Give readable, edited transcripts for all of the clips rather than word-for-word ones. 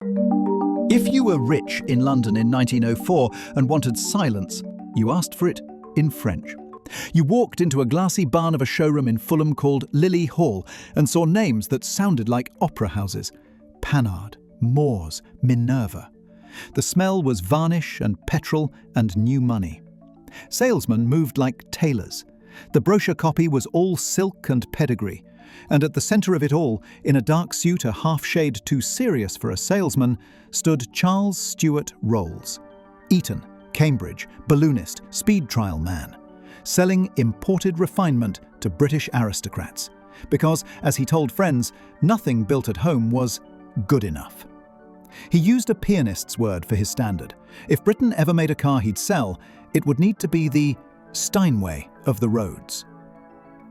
If you were rich in London in 1904 and wanted silence, you asked for it in French. You walked into a glassy barn of a showroom in Fulham called Lily Hall and saw names that sounded like opera houses. Panhard, Moores, Minerva. The smell was varnish and petrol and new money. Salesmen moved like tailors. The brochure copy was all silk and pedigree. And at the centre of it all, in a dark suit a half shade too serious for a salesman, stood Charles Stewart Rolls. Eton, Cambridge, balloonist, speed trial man. Selling imported refinement to British aristocrats. Because, as he told friends, nothing built at home was good enough. He used a pianist's word for his standard. If Britain ever made a car he'd sell, it would need to be the Steinway of the roads.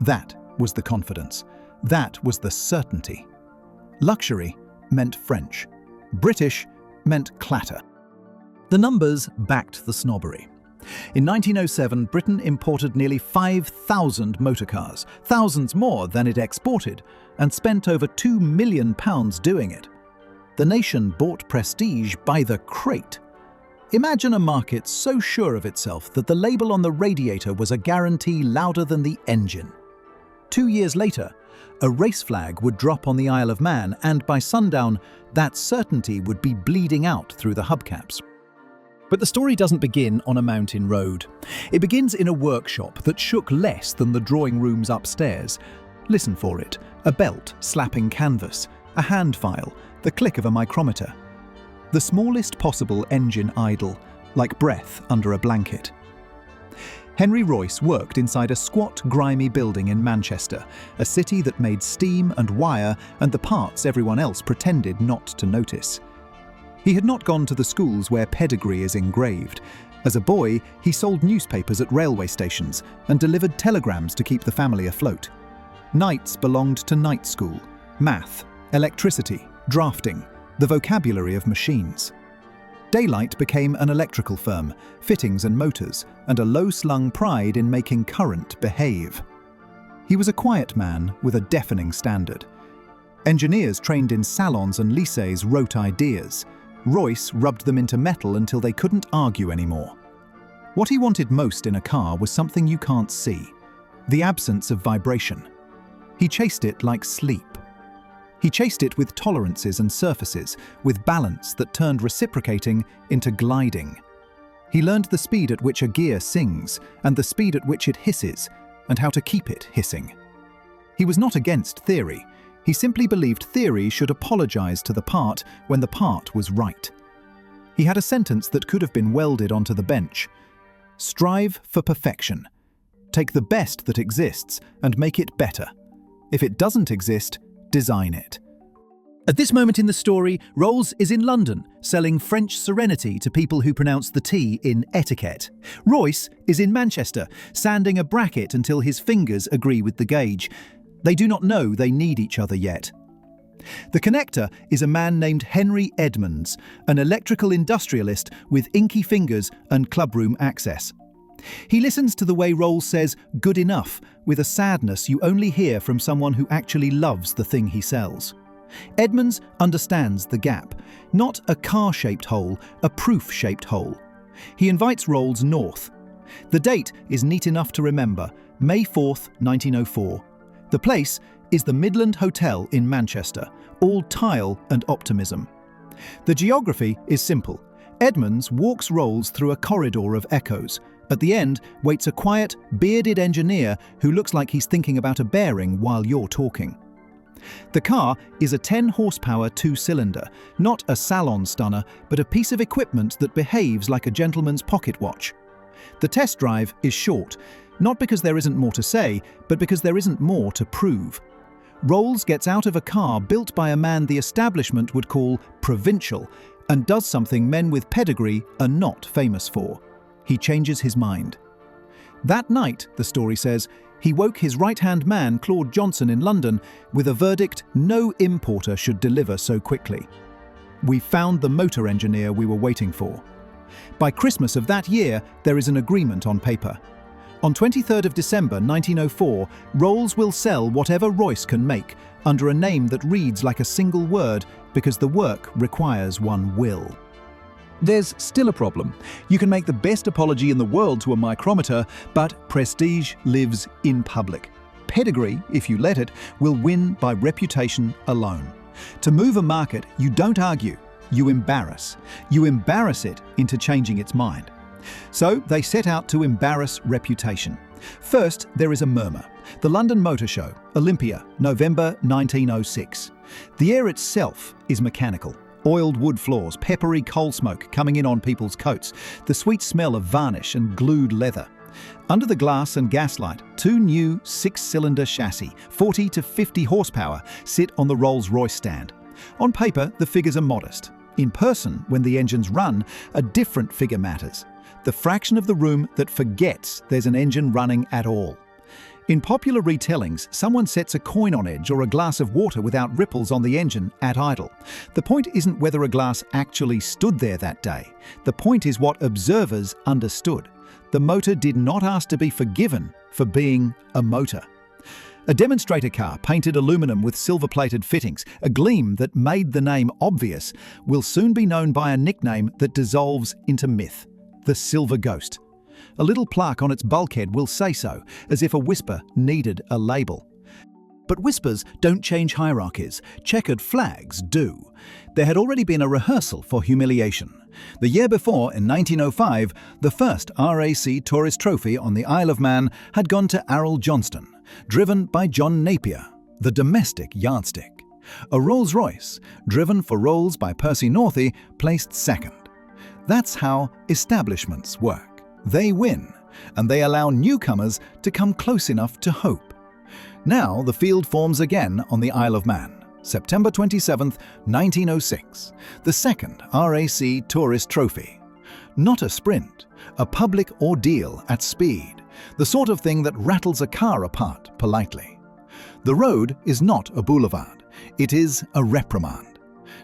That was the confidence. That was the certainty. Luxury meant French. British meant clatter. The numbers backed the snobbery. In 1907, Britain imported nearly 5,000 motorcars, thousands more than it exported, and spent over £2 million doing it. The nation bought prestige by the crate. Imagine a market so sure of itself that the label on the radiator was a guarantee louder than the engine. 2 years later, a race flag would drop on the Isle of Man, and by sundown, that certainty would be bleeding out through the hubcaps. But the story doesn't begin on a mountain road. It begins in a workshop that shook less than the drawing rooms upstairs. Listen for it: a belt slapping canvas, a hand file, the click of a micrometer. The smallest possible engine idle, like breath under a blanket. Henry Royce worked inside a squat, grimy building in Manchester, a city that made steam and wire and the parts everyone else pretended not to notice. He had not gone to the schools where pedigree is engraved. As a boy, he sold newspapers at railway stations and delivered telegrams to keep the family afloat. Nights belonged to night school, math, electricity, drafting, the vocabulary of machines. Daylight became an electrical firm, fittings and motors, and a low-slung pride in making current behave. He was a quiet man with a deafening standard. Engineers trained in salons and lycées wrote ideas. Royce rubbed them into metal until they couldn't argue anymore. What he wanted most in a car was something you can't see: the absence of vibration. He chased it like sleep. He chased it with tolerances and surfaces, with balance that turned reciprocating into gliding. He learned the speed at which a gear sings, and the speed at which it hisses, and how to keep it hissing. He was not against theory. He simply believed theory should apologize to the part when the part was right. He had a sentence that could have been welded onto the bench: strive for perfection. Take the best that exists and make it better. If it doesn't exist, design it. At this moment in the story, Rolls is in London, selling French serenity to people who pronounce the T in etiquette. Royce is in Manchester, sanding a bracket until his fingers agree with the gauge. They do not know they need each other yet. The connector is a man named Henry Edmonds, an electrical industrialist with inky fingers and clubroom access. He listens to the way Rolls says "good enough" with a sadness you only hear from someone who actually loves the thing he sells. Edmonds understands the gap, not a car-shaped hole, a proof-shaped hole. He invites Rolls north. The date is neat enough to remember: May 4th, 1904. The place is the Midland Hotel in Manchester, all tile and optimism. The geography is simple. Edmonds walks Rolls through a corridor of echoes. At the end waits a quiet, bearded engineer who looks like he's thinking about a bearing while you're talking. The car is a 10-horsepower two-cylinder, not a salon stunner, but a piece of equipment that behaves like a gentleman's pocket watch. The test drive is short, not because there isn't more to say, but because there isn't more to prove. Rolls gets out of a car built by a man the establishment would call provincial, and does something men with pedigree are not famous for. He changes his mind. That night, the story says, he woke his right-hand man, Claude Johnson, in London with a verdict no importer should deliver so quickly. We found the motor engineer we were waiting for. By Christmas of that year, there is an agreement on paper. On 23rd of December 1904, Rolls will sell whatever Royce can make under a name that reads like a single word because the work requires one will. There's still a problem. You can make the best apology in the world to a micrometer, but prestige lives in public. Pedigree, if you let it, will win by reputation alone. To move a market, you don't argue, you embarrass. You embarrass it into changing its mind. So they set out to embarrass reputation. First, there is a murmur. The London Motor Show, Olympia, November 1906. The air itself is mechanical. Oiled wood floors, peppery coal smoke coming in on people's coats, the sweet smell of varnish and glued leather. Under the glass and gaslight, two new six-cylinder chassis, 40 to 50 horsepower, sit on the Rolls-Royce stand. On paper, the figures are modest. In person, when the engines run, a different figure matters. The fraction of the room that forgets there's an engine running at all. In popular retellings, someone sets a coin on edge or a glass of water without ripples on the engine at idle. The point isn't whether a glass actually stood there that day. The point is what observers understood. The motor did not ask to be forgiven for being a motor. A demonstrator car painted aluminum with silver-plated fittings, a gleam that made the name obvious, will soon be known by a nickname that dissolves into myth. The Silver Ghost. A little plaque on its bulkhead will say so, as if a whisper needed a label. But whispers don't change hierarchies. Checkered flags do. There had already been a rehearsal for humiliation. The year before, in 1905, the first RAC Tourist Trophy on the Isle of Man had gone to Arrol Johnston, driven by John Napier, the domestic yardstick. A Rolls-Royce, driven for Rolls by Percy Northey, placed second. That's how establishments work. They win, and they allow newcomers to come close enough to hope. Now the field forms again on the Isle of Man, September 27, 1906, the second RAC Tourist Trophy. Not a sprint, a public ordeal at speed, the sort of thing that rattles a car apart politely. The road is not a boulevard, it is a reprimand.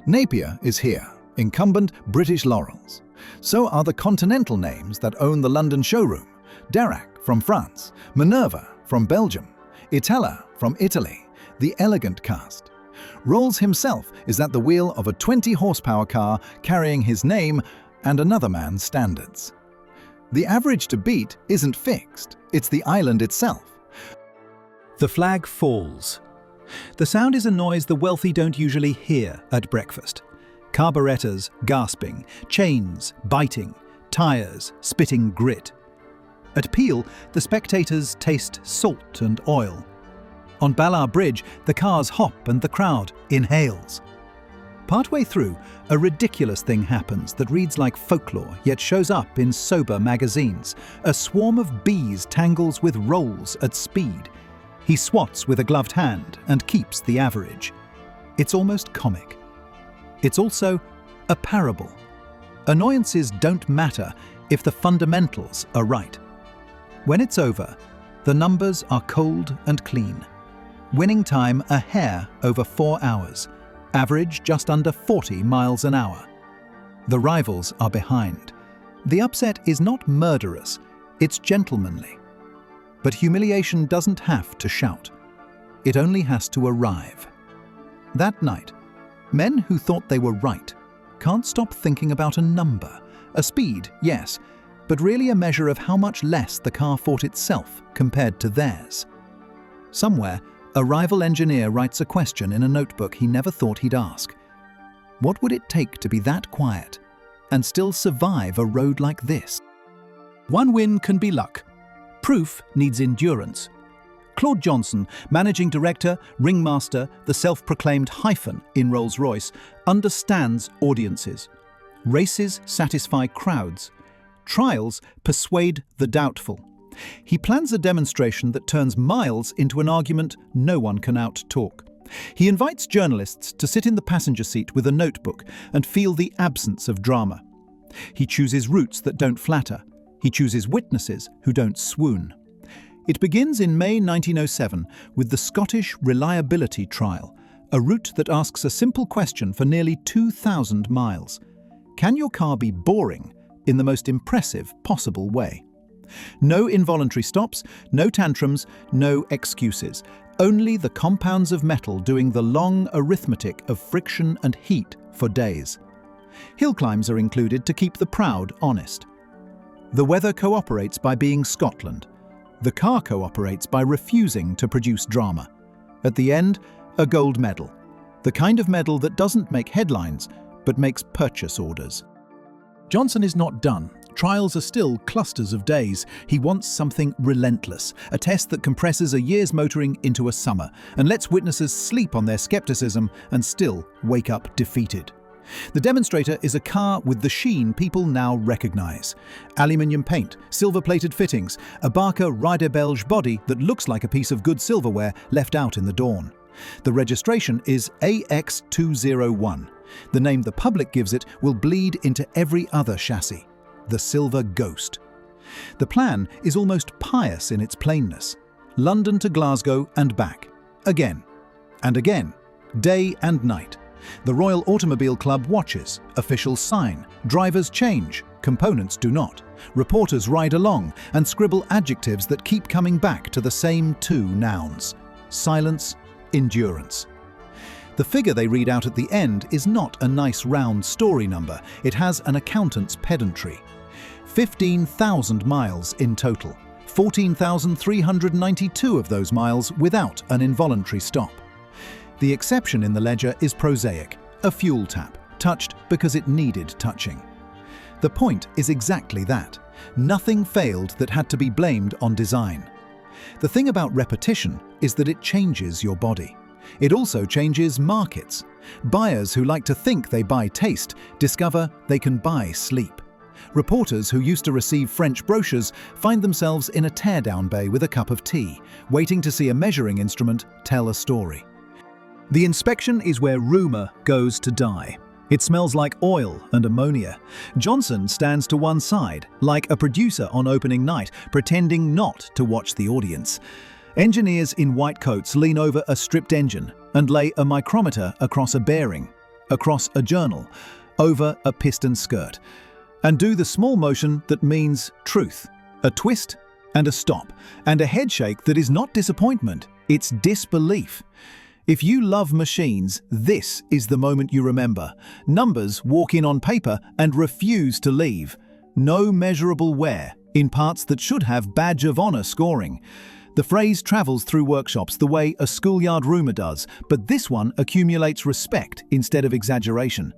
Napier is here, incumbent British laurels. So are the continental names that own the London showroom. Derac from France, Minerva from Belgium, Itella from Italy, the elegant cast. Rolls himself is at the wheel of a 20-horsepower car carrying his name and another man's standards. The average to beat isn't fixed, it's the island itself. The flag falls. The sound is a noise the wealthy don't usually hear at breakfast. Carburettors gasping, chains biting, tyres spitting grit. At Peel, the spectators taste salt and oil. On Ballard Bridge, the cars hop and the crowd inhales. Partway through, a ridiculous thing happens that reads like folklore yet shows up in sober magazines. A swarm of bees tangles with Rolls at speed. He swats with a gloved hand and keeps the average. It's almost comic. It's also a parable. Annoyances don't matter if the fundamentals are right. When it's over, the numbers are cold and clean. Winning time a hair over 4 hours, average just under 40 miles an hour. The rivals are behind. The upset is not murderous, it's gentlemanly. But humiliation doesn't have to shout. It only has to arrive. That night, men who thought they were right can't stop thinking about a number, a speed, yes, but really a measure of how much less the car fought itself compared to theirs. Somewhere, a rival engineer writes a question in a notebook he never thought he'd ask. What would it take to be that quiet and still survive a road like this? One win can be luck. Proof needs endurance. Claude Johnson, managing director, ringmaster, the self-proclaimed hyphen in Rolls-Royce, understands audiences. Races satisfy crowds. Trials persuade the doubtful. He plans a demonstration that turns miles into an argument no one can out-talk. He invites journalists to sit in the passenger seat with a notebook and feel the absence of drama. He chooses routes that don't flatter. He chooses witnesses who don't swoon. It begins in May 1907 with the Scottish Reliability Trial, a route that asks a simple question for nearly 2,000 miles. Can your car be boring in the most impressive possible way? No involuntary stops, no tantrums, no excuses. Only the compounds of metal doing the long arithmetic of friction and heat for days. Hill climbs are included to keep the proud honest. The weather cooperates by being Scotland. The car cooperates by refusing to produce drama. At the end, a gold medal. The kind of medal that doesn't make headlines, but makes purchase orders. Johnson is not done. Trials are still clusters of days. He wants something relentless, a test that compresses a year's motoring into a summer and lets witnesses sleep on their skepticism and still wake up defeated. The demonstrator is a car with the sheen people now recognize. Aluminium paint, silver-plated fittings, a Barker Rider Belge body that looks like a piece of good silverware left out in the dawn. The registration is AX201. The name the public gives it will bleed into every other chassis. The Silver Ghost. The plan is almost pious in its plainness. London to Glasgow and back. Again. And again. Day and night. The Royal Automobile Club watches. Officials sign. Drivers change. Components do not. Reporters ride along and scribble adjectives that keep coming back to the same two nouns. Silence, endurance. The figure they read out at the end is not a nice round story number. It has an accountant's pedantry. 15,000 miles in total. 14,392 of those miles without an involuntary stop. The exception in the ledger is prosaic, a fuel tap, touched because it needed touching. The point is exactly that. Nothing failed that had to be blamed on design. The thing about repetition is that it changes your body. It also changes markets. Buyers who like to think they buy taste discover they can buy sleep. Reporters who used to receive French brochures find themselves in a teardown bay with a cup of tea, waiting to see a measuring instrument tell a story. The inspection is where rumour goes to die. It smells like oil and ammonia. Johnson stands to one side, like a producer on opening night, pretending not to watch the audience. Engineers in white coats lean over a stripped engine and lay a micrometer across a bearing, across a journal, over a piston skirt, and do the small motion that means truth, a twist and a stop, and a headshake that is not disappointment, it's disbelief. If you love machines, this is the moment you remember. Numbers walk in on paper and refuse to leave. No measurable wear, in parts that should have badge of honor scoring. The phrase travels through workshops the way a schoolyard rumor does, but this one accumulates respect instead of exaggeration.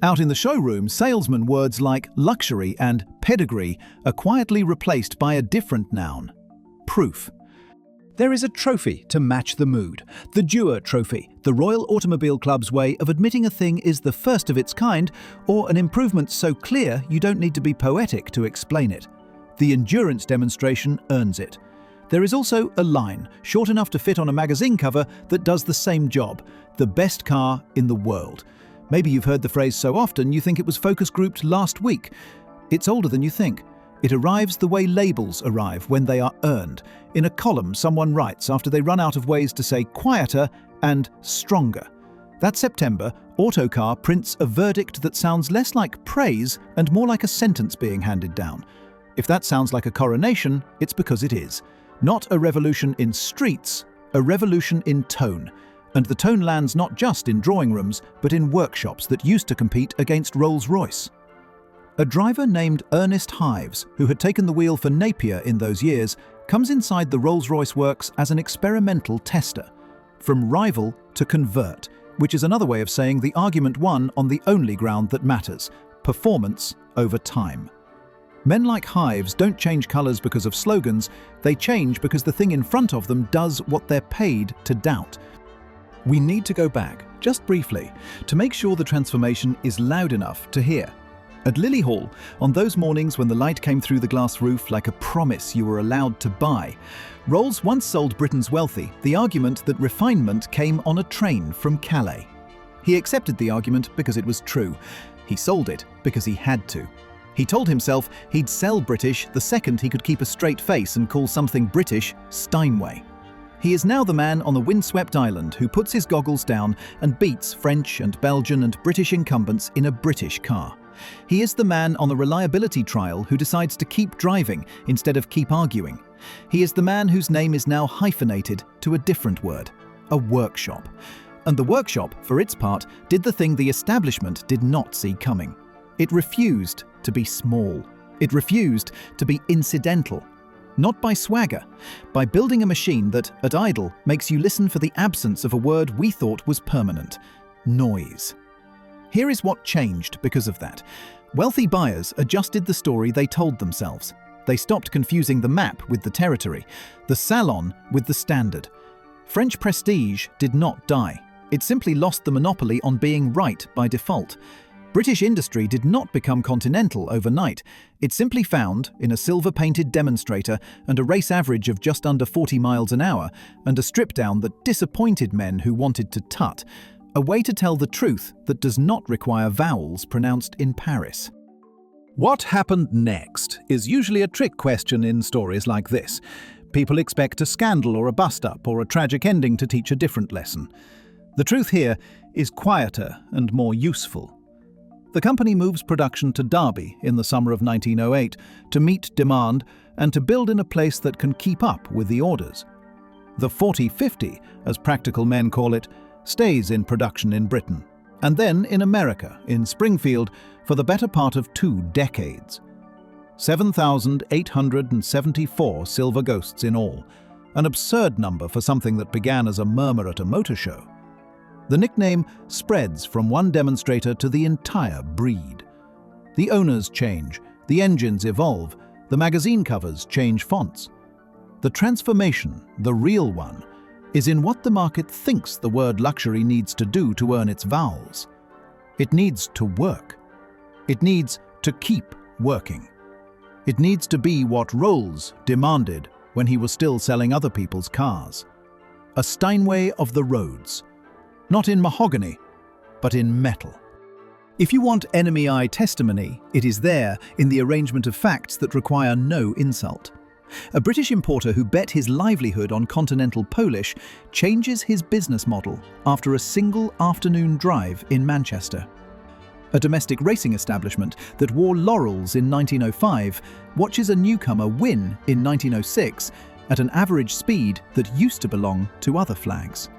Out in the showroom, salesman words like luxury and pedigree are quietly replaced by a different noun: proof. There is a trophy to match the mood. The Dewar Trophy, the Royal Automobile Club's way of admitting a thing is the first of its kind, or an improvement so clear you don't need to be poetic to explain it. The endurance demonstration earns it. There is also a line, short enough to fit on a magazine cover, that does the same job: the best car in the world. Maybe you've heard the phrase so often you think it was focus grouped last week. It's older than you think. It arrives the way labels arrive when they are earned. In a column someone writes after they run out of ways to say quieter and stronger. That September, Autocar prints a verdict that sounds less like praise and more like a sentence being handed down. If that sounds like a coronation, it's because it is. Not a revolution in streets, a revolution in tone. And the tone lands not just in drawing rooms, but in workshops that used to compete against Rolls-Royce. A driver named Ernest Hives, who had taken the wheel for Napier in those years, comes inside the Rolls-Royce works as an experimental tester. From rival to convert, which is another way of saying the argument won on the only ground that matters: performance over time. Men like Hives don't change colours because of slogans, they change because the thing in front of them does what they're paid to doubt. We need to go back, just briefly, to make sure the transformation is loud enough to hear. At Lily Hall, on those mornings when the light came through the glass roof like a promise you were allowed to buy, Rolls once sold Britain's wealthy the argument that refinement came on a train from Calais. He accepted the argument because it was true. He sold it because he had to. He told himself he'd sell British the second he could keep a straight face and call something British Steinway. He is now the man on the windswept island who puts his goggles down and beats French and Belgian and British incumbents in a British car. He is the man on the reliability trial who decides to keep driving instead of keep arguing. He is the man whose name is now hyphenated to a different word, a workshop. And the workshop, for its part, did the thing the establishment did not see coming. It refused to be small. It refused to be incidental. Not by swagger, by building a machine that, at idle, makes you listen for the absence of a word we thought was permanent: noise. Here is what changed because of that. Wealthy buyers adjusted the story they told themselves. They stopped confusing the map with the territory, the salon with the standard. French prestige did not die. It simply lost the monopoly on being right by default. British industry did not become continental overnight. It simply found, in a silver-painted demonstrator and a race average of just under 40 miles an hour, and a strip-down that disappointed men who wanted to tut, a way to tell the truth that does not require vowels pronounced in Paris. What happened next is usually a trick question in stories like this. People expect a scandal or a bust-up or a tragic ending to teach a different lesson. The truth here is quieter and more useful. The company moves production to Derby in the summer of 1908 to meet demand and to build in a place that can keep up with the orders. The 40-50, as practical men call it, stays in production in Britain, and then in America, in Springfield, for the better part of 2 decades. 7,874 silver ghosts in all, an absurd number for something that began as a murmur at a motor show. The nickname spreads from one demonstrator to the entire breed. The owners change, the engines evolve, the magazine covers change fonts. The transformation, the real one, is in what the market thinks the word luxury needs to do to earn its vowels. It needs to work. It needs to keep working. It needs to be what Rolls demanded when he was still selling other people's cars. A Steinway of the roads. Not in mahogany, but in metal. If you want enemy eye testimony, it is there in the arrangement of facts that require no insult. A British importer who bet his livelihood on continental Polish changes his business model after a single afternoon drive in Manchester. A domestic racing establishment that wore laurels in 1905 watches a newcomer win in 1906 at an average speed that used to belong to other flags.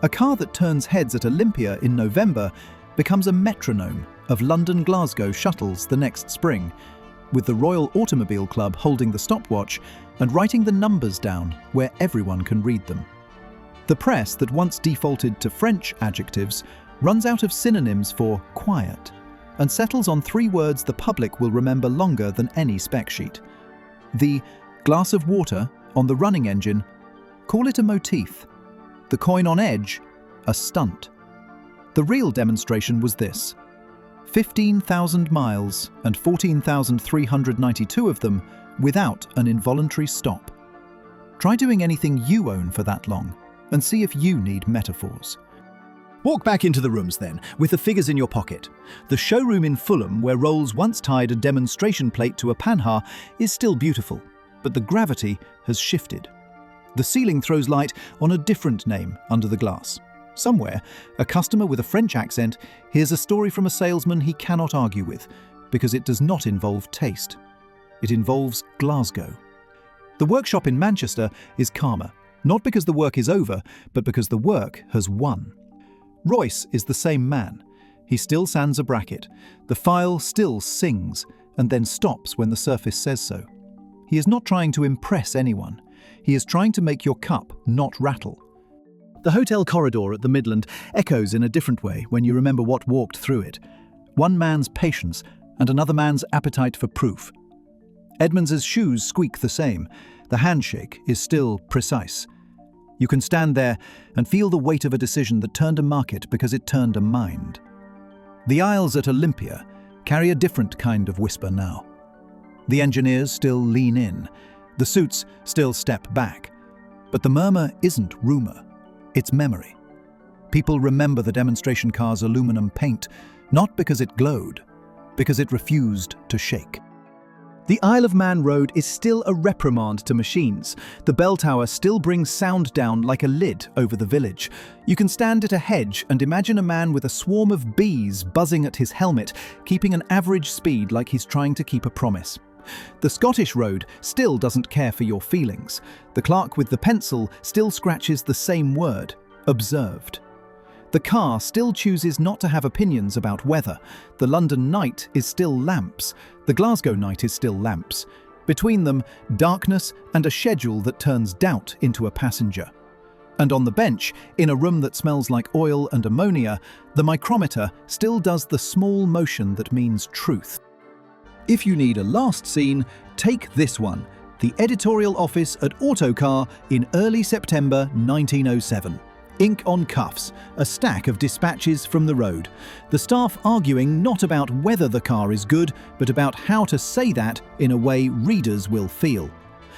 A car that turns heads at Olympia in November becomes a metronome of London-Glasgow shuttles the next spring, with the Royal Automobile Club holding the stopwatch and writing the numbers down where everyone can read them. The press that once defaulted to French adjectives runs out of synonyms for quiet and settles on 3 words the public will remember longer than any spec sheet. The glass of water on the running engine, call it a motif. The coin on edge, a stunt. The real demonstration was this: 15,000 miles and 14,392 of them without an involuntary stop. Try doing anything you own for that long and see if you need metaphors. Walk back into the rooms then, with the figures in your pocket. The showroom in Fulham, where Rolls once tied a demonstration plate to a panhard, is still beautiful, but the gravity has shifted. The ceiling throws light on a different name under the glass. Somewhere, a customer with a French accent hears a story from a salesman he cannot argue with, because it does not involve taste. It involves Glasgow. The workshop in Manchester is calmer, not because the work is over, but because the work has won. Royce is the same man. He still sands a bracket. The file still sings, and then stops when the surface says so. He is not trying to impress anyone. He is trying to make your cup not rattle. The hotel corridor at the Midland echoes in a different way when you remember what walked through it. One man's patience and another man's appetite for proof. Edmonds's shoes squeak the same. The handshake is still precise. You can stand there and feel the weight of a decision that turned a market because it turned a mind. The aisles at Olympia carry a different kind of whisper now. The engineers still lean in. The suits still step back. But the murmur isn't rumour, it's memory. People remember the demonstration car's aluminum paint, not because it glowed, because it refused to shake. The Isle of Man road is still a reprimand to machines. The bell tower still brings sound down like a lid over the village. You can stand at a hedge and imagine a man with a swarm of bees buzzing at his helmet, keeping an average speed like he's trying to keep a promise. The Scottish road still doesn't care for your feelings. The clerk with the pencil still scratches the same word, observed. The car still chooses not to have opinions about weather. The London night is still lamps. The Glasgow night is still lamps. Between them, darkness and a schedule that turns doubt into a passenger. And on the bench, in a room that smells like oil and ammonia, the micrometer still does the small motion that means truth. If you need a last scene, take this one. The editorial office at Autocar in early September 1907. Ink on cuffs, a stack of dispatches from the road. The staff arguing not about whether the car is good, but about how to say that in a way readers will feel.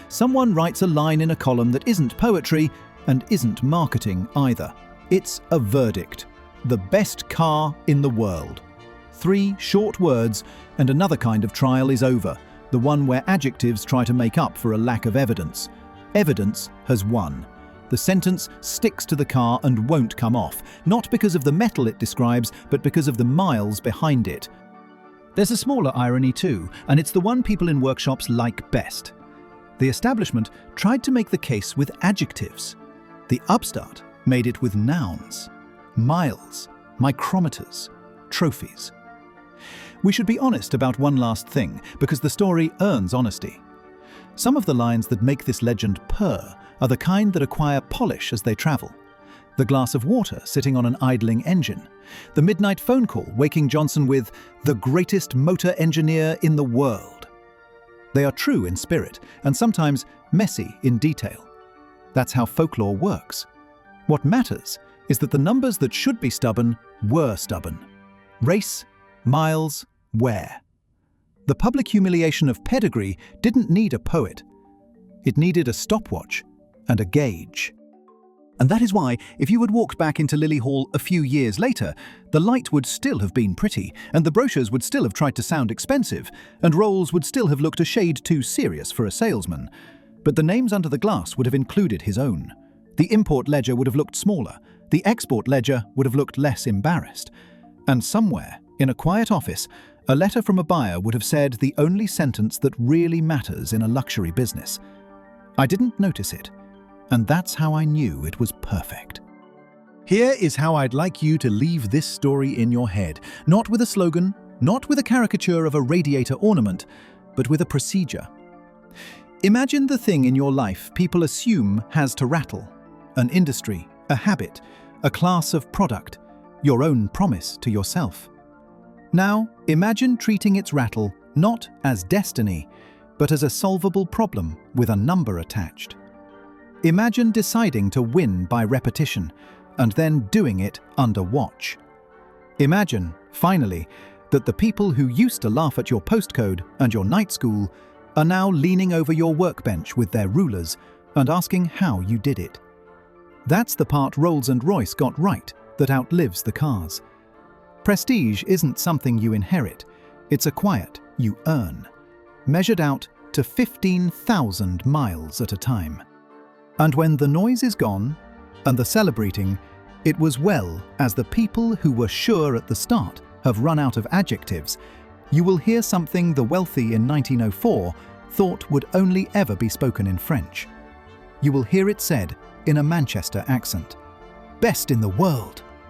Someone writes a line in a column that isn't poetry and isn't marketing either. It's a verdict. The best car in the world. 3 short words and another kind of trial is over, the one where adjectives try to make up for a lack of evidence. Evidence has won. The sentence sticks to the car and won't come off, not because of the metal it describes, but because of the miles behind it. There's a smaller irony too, and it's the one people in workshops like best. The establishment tried to make the case with adjectives. The upstart made it with nouns. Miles, micrometers, trophies. We should be honest about one last thing, because the story earns honesty. Some of the lines that make this legend purr are the kind that acquire polish as they travel. The glass of water sitting on an idling engine. The midnight phone call waking Johnson with the greatest motor engineer in the world. They are true in spirit and sometimes messy in detail. That's how folklore works. What matters is that the numbers that should be stubborn were stubborn. Race, miles, where. The public humiliation of pedigree didn't need a poet. It needed a stopwatch and a gauge. And that is why, if you had walked back into Lily Hall a few years later, the light would still have been pretty, and the brochures would still have tried to sound expensive, and Rolls would still have looked a shade too serious for a salesman. But the names under the glass would have included his own. The import ledger would have looked smaller, the export ledger would have looked less embarrassed. And somewhere, in a quiet office, a letter from a buyer would have said the only sentence that really matters in a luxury business. I didn't notice it. And that's how I knew it was perfect. Here is how I'd like you to leave this story in your head, not with a slogan, not with a caricature of a radiator ornament, but with a procedure. Imagine the thing in your life people assume has to rattle: an industry, a habit, a class of product, your own promise to yourself. Now, imagine treating its rattle not as destiny, but as a solvable problem with a number attached. Imagine deciding to win by repetition, and then doing it under watch. Imagine, finally, that the people who used to laugh at your postcode and your night school are now leaning over your workbench with their rulers and asking how you did it. That's the part Rolls-Royce got right that outlives the cars. Prestige isn't something you inherit, it's a quiet you earn, measured out to 15,000 miles at a time. And when the noise is gone, and the celebrating, it was well as the people who were sure at the start have run out of adjectives, you will hear something the wealthy in 1904 thought would only ever be spoken in French. You will hear it said in a Manchester accent. Best in the world.